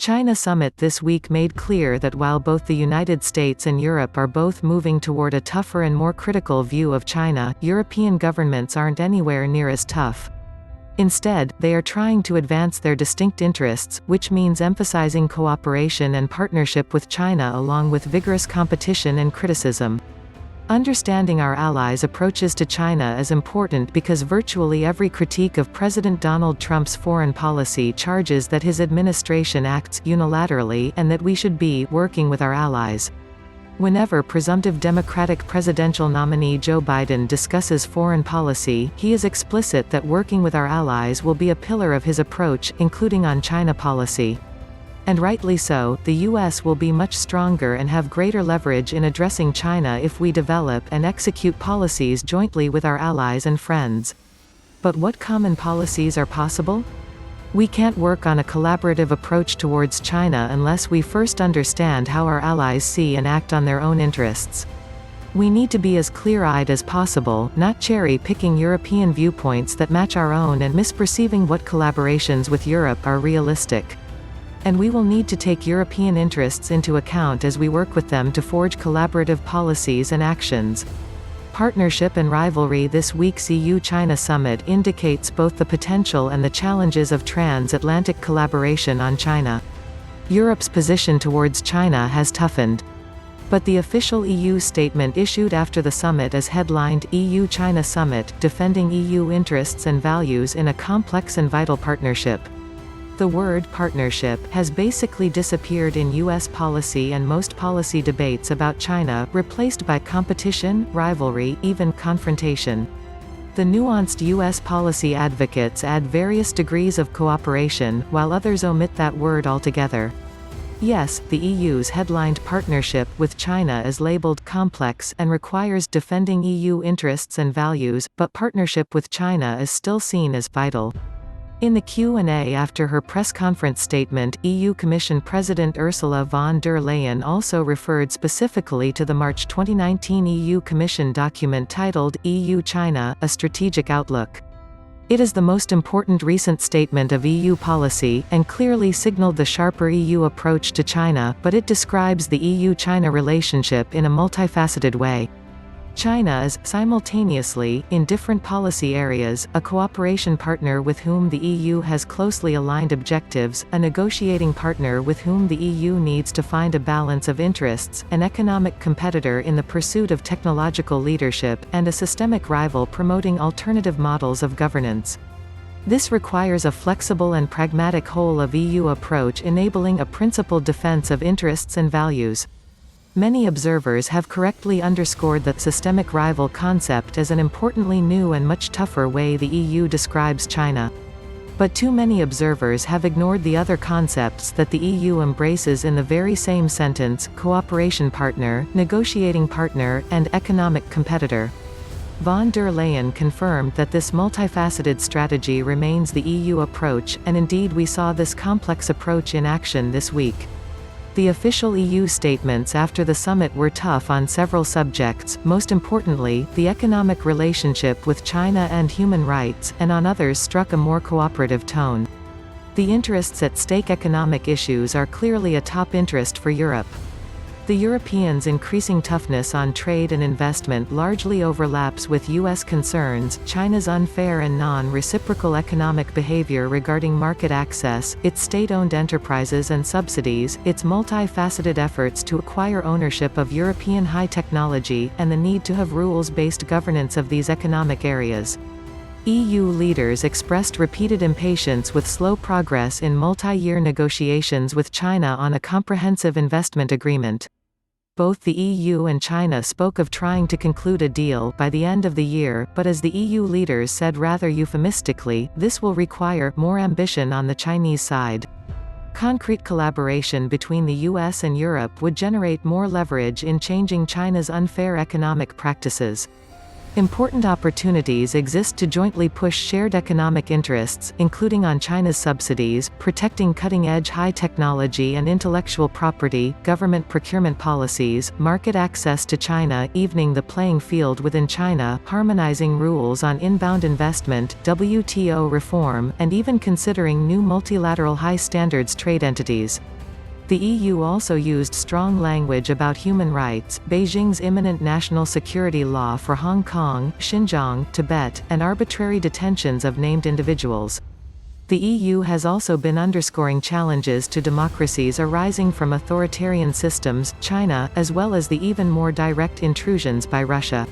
China summit this week made clear that while both the United States and Europe are both moving toward a tougher and more critical view of China, European governments aren't anywhere near as tough. Instead, they are trying to advance their distinct interests, which means emphasizing cooperation and partnership with China along with vigorous competition and criticism. Understanding our allies' approaches to China is important because virtually every critique of President Donald Trump's foreign policy charges that his administration acts unilaterally and that we should be working with our allies. Whenever presumptive Democratic presidential nominee Joe Biden discusses foreign policy, he is explicit that working with our allies will be a pillar of his approach, including on China policy. And rightly so, the U.S. will be much stronger and have greater leverage in addressing China if we develop and execute policies jointly with our allies and friends. But what common policies are possible? We can't work on a collaborative approach towards China unless we first understand how our allies see and act on their own interests. We need to be as clear-eyed as possible, not cherry-picking European viewpoints that match our own and misperceiving what collaborations with Europe are realistic. And we will need to take European interests into account as we work with them to forge collaborative policies and actions. Partnership and rivalry. This week's EU-China summit indicates both the potential and the challenges of transatlantic collaboration on China. Europe's position towards China has toughened. But the official EU statement issued after the summit is headlined, EU-China Summit, Defending EU Interests and Values in a Complex and Vital Partnership. The word partnership has basically disappeared in U.S. policy and most policy debates about China, replaced by competition, rivalry, even confrontation. The nuanced U.S. policy advocates add various degrees of cooperation, while others omit that word altogether. Yes, the EU's headlined partnership with China is labeled complex and requires defending EU interests and values, but partnership with China is still seen as vital. In the Q&A after her press conference statement, EU Commission President Ursula von der Leyen also referred specifically to the March 2019 EU Commission document titled, EU-China, A Strategic Outlook. It is the most important recent statement of EU policy, and clearly signaled the sharper EU approach to China, but it describes the EU-China relationship in a multifaceted way. China is, simultaneously, in different policy areas, a cooperation partner with whom the EU has closely aligned objectives, a negotiating partner with whom the EU needs to find a balance of interests, an economic competitor in the pursuit of technological leadership, and a systemic rival promoting alternative models of governance. This requires a flexible and pragmatic whole-of-EU approach enabling a principled defense of interests and values. Many observers have correctly underscored the systemic rival concept as an importantly new and much tougher way the EU describes China. But too many observers have ignored the other concepts that the EU embraces in the very same sentence: cooperation partner, negotiating partner, and economic competitor. Von der Leyen confirmed that this multifaceted strategy remains the EU approach, and indeed we saw this complex approach in action this week. The official EU statements after the summit were tough on several subjects, most importantly, the economic relationship with China and human rights, and on others struck a more cooperative tone. The interests at stake. Economic issues are clearly a top interest for Europe. The Europeans' increasing toughness on trade and investment largely overlaps with U.S. concerns, China's unfair and non-reciprocal economic behavior regarding market access, its state-owned enterprises and subsidies, its multifaceted efforts to acquire ownership of European high technology, and the need to have rules-based governance of these economic areas. EU leaders expressed repeated impatience with slow progress in multi-year negotiations with China on a comprehensive investment agreement. Both the EU and China spoke of trying to conclude a deal by the end of the year, but as the EU leaders said rather euphemistically, this will require more ambition on the Chinese side. Concrete collaboration between the US and Europe would generate more leverage in changing China's unfair economic practices. Important opportunities exist to jointly push shared economic interests, including on China's subsidies, protecting cutting-edge high technology and intellectual property, government procurement policies, market access to China, evening the playing field within China, harmonizing rules on inbound investment, WTO reform, and even considering new multilateral high-standards trade entities. The EU also used strong language about human rights, Beijing's imminent national security law for Hong Kong, Xinjiang, Tibet, and arbitrary detentions of named individuals. The EU has also been underscoring challenges to democracies arising from authoritarian systems, China, as well as the even more direct intrusions by Russia.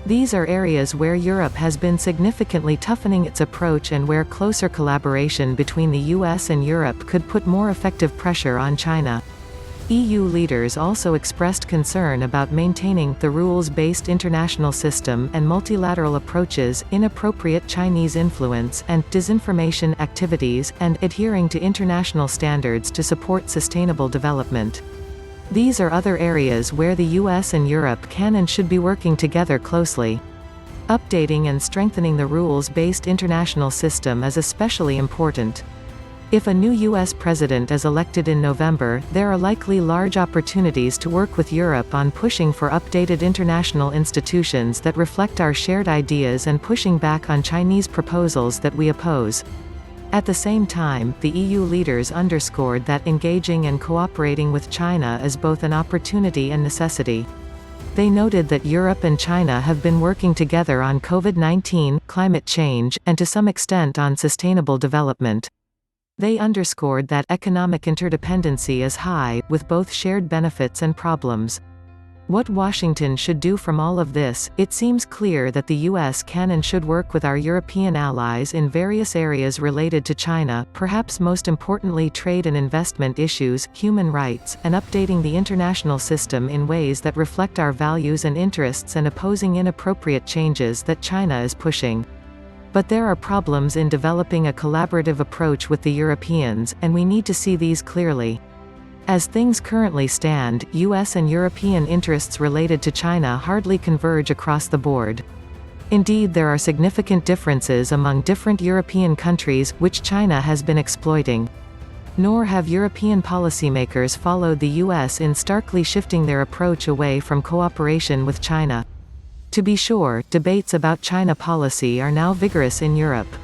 These are areas where Europe has been significantly toughening its approach and where closer collaboration between the US and Europe could put more effective pressure on China. EU leaders also expressed concern about maintaining the rules-based international system and multilateral approaches, inappropriate Chinese influence and disinformation activities, and adhering to international standards to support sustainable development. These are other areas where the US and Europe can and should be working together closely. Updating and strengthening the rules-based international system is especially important. If a new US president is elected in November, there are likely large opportunities to work with Europe on pushing for updated international institutions that reflect our shared ideas and pushing back on Chinese proposals that we oppose. At the same time, the EU leaders underscored that engaging and cooperating with China is both an opportunity and necessity. They noted that Europe and China have been working together on COVID-19, climate change, and to some extent on sustainable development. They underscored that economic interdependency is high, with both shared benefits and problems. What Washington should do from all of this, it seems clear that the US can and should work with our European allies in various areas related to China, perhaps most importantly trade and investment issues, human rights, and updating the international system in ways that reflect our values and interests and opposing inappropriate changes that China is pushing. But there are problems in developing a collaborative approach with the Europeans, and we need to see these clearly. As things currently stand, US and European interests related to China hardly converge across the board. Indeed, there are significant differences among different European countries, which China has been exploiting. Nor have European policymakers followed the US in starkly shifting their approach away from cooperation with China. To be sure, debates about China policy are now vigorous in Europe.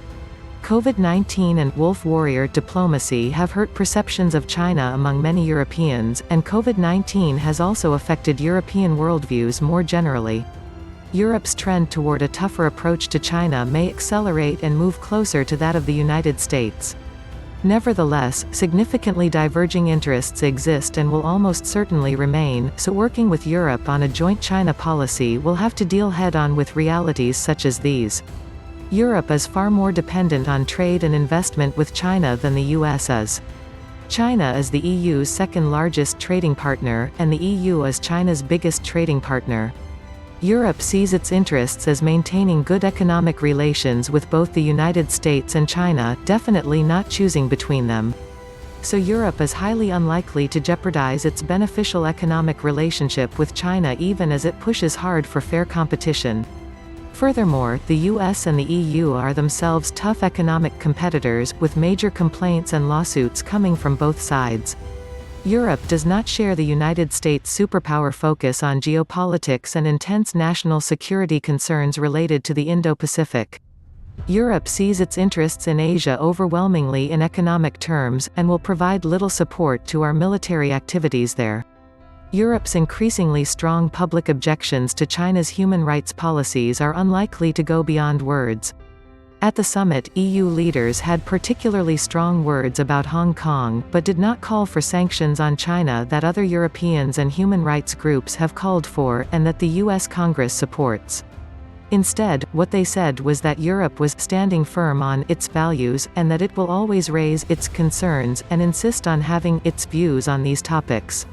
COVID-19 and wolf warrior diplomacy have hurt perceptions of China among many Europeans, and COVID-19 has also affected European worldviews more generally. Europe's trend toward a tougher approach to China may accelerate and move closer to that of the United States. Nevertheless, significantly diverging interests exist and will almost certainly remain, so working with Europe on a joint China policy will have to deal head-on with realities such as these. Europe is far more dependent on trade and investment with China than the US is. China is the EU's second-largest trading partner, and the EU is China's biggest trading partner. Europe sees its interests as maintaining good economic relations with both the United States and China, definitely not choosing between them. So Europe is highly unlikely to jeopardize its beneficial economic relationship with China even as it pushes hard for fair competition. Furthermore, the US and the EU are themselves tough economic competitors, with major complaints and lawsuits coming from both sides. Europe does not share the United States' superpower focus on geopolitics and intense national security concerns related to the Indo-Pacific. Europe sees its interests in Asia overwhelmingly in economic terms, and will provide little support to our military activities there. Europe's increasingly strong public objections to China's human rights policies are unlikely to go beyond words. At the summit, EU leaders had particularly strong words about Hong Kong, but did not call for sanctions on China that other Europeans and human rights groups have called for, and that the US Congress supports. Instead, what they said was that Europe was standing firm on its values, and that it will always raise its concerns and insist on having its views on these topics.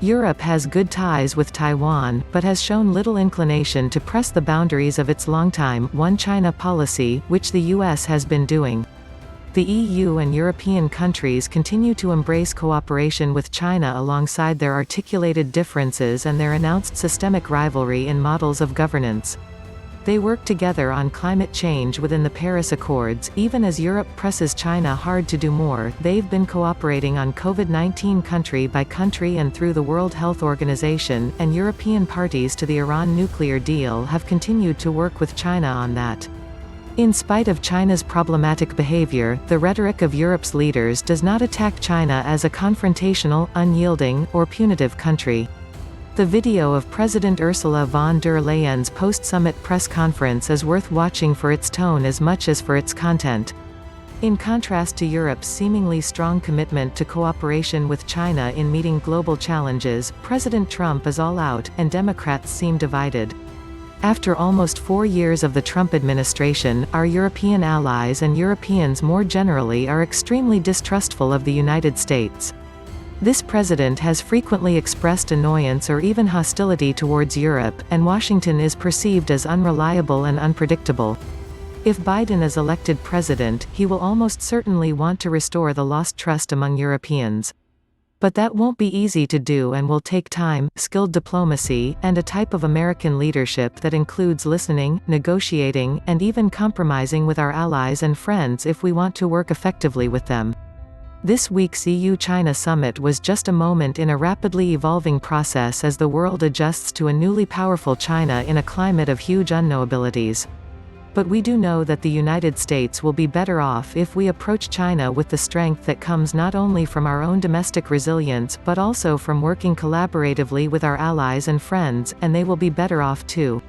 Europe has good ties with Taiwan, but has shown little inclination to press the boundaries of its longtime One China policy, which the US has been doing. The EU and European countries continue to embrace cooperation with China alongside their articulated differences and their announced systemic rivalry in models of governance. They work together on climate change within the Paris Accords. Even as Europe presses China hard to do more, they've been cooperating on COVID-19 country by country and through the World Health Organization, and European parties to the Iran nuclear deal have continued to work with China on that. In spite of China's problematic behavior, the rhetoric of Europe's leaders does not attack China as a confrontational, unyielding, or punitive country. The video of President Ursula von der Leyen's post-summit press conference is worth watching for its tone as much as for its content. In contrast to Europe's seemingly strong commitment to cooperation with China in meeting global challenges, President Trump is all out, and Democrats seem divided. After almost 4 years of the Trump administration, our European allies and Europeans more generally are extremely distrustful of the United States. This president has frequently expressed annoyance or even hostility towards Europe, and Washington is perceived as unreliable and unpredictable. If Biden is elected president, he will almost certainly want to restore the lost trust among Europeans. But that won't be easy to do and will take time, skilled diplomacy, and a type of American leadership that includes listening, negotiating, and even compromising with our allies and friends if we want to work effectively with them. This week's EU-China summit was just a moment in a rapidly evolving process as the world adjusts to a newly powerful China in a climate of huge unknowabilities. But we do know that the United States will be better off if we approach China with the strength that comes not only from our own domestic resilience but also from working collaboratively with our allies and friends, and they will be better off too.